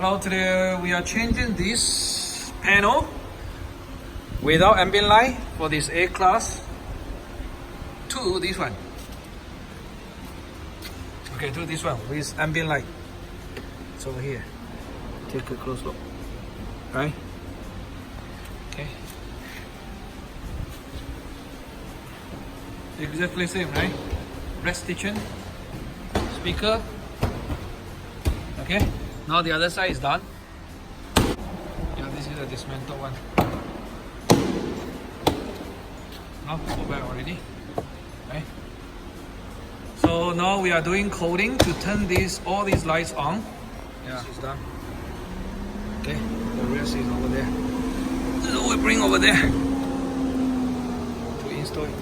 Hello, today we are changing this panel without ambient light for this A class to this one. Okay, to this one with ambient light. It's over here. Take a close look. Right? Okay. Exactly same, right? Rest kitchen, speaker. Okay. Now the other side is done. Yeah, this is the dismantled one. Now go back already. Okay. So now we are doing coding to turn all these lights on. Yeah, it's done. Okay, the rest is over there. So we bring over there to install it.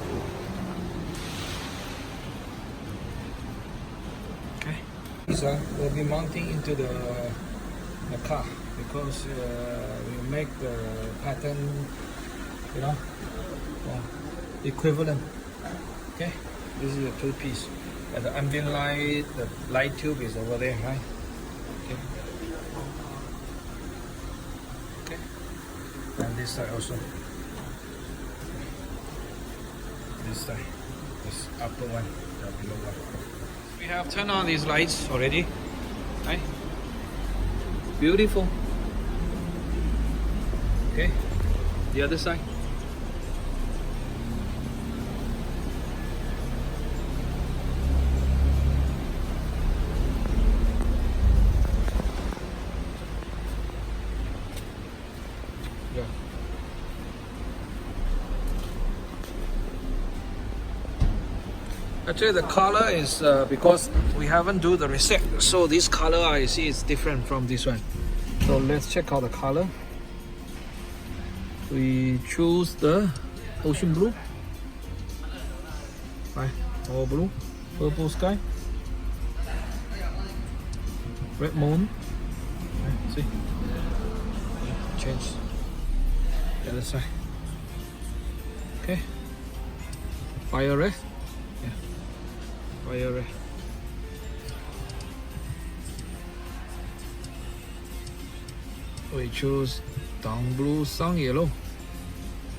Okay. These will be mounting into the car because we make the pattern, you know, equivalent. Okay, this is a two-piece. And the ambient light, the light tube is over there, right? Okay. Okay. And this side also. This side, this upper one, the below one. We have turned on these lights already, right? Beautiful. Okay, the other side. Yeah. Actually, the color is because we haven't do the reset, so this color I see is different from this one. So let's check out the color. We choose the ocean blue, right? All blue, purple sky, red moon. Right, see, change the other side. Okay, fire red. Yeah, fire red. We choose down blue, sun yellow.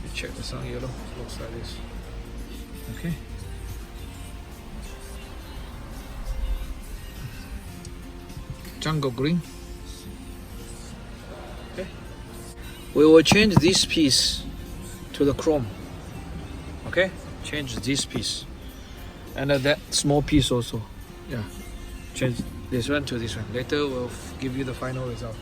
We check the sun yellow. It looks like this. Okay. Jungle green. Okay. We will change this piece to the chrome. Okay. Change this piece, and that small piece also. Yeah. Change this one to this one. Later we'll give you the final result.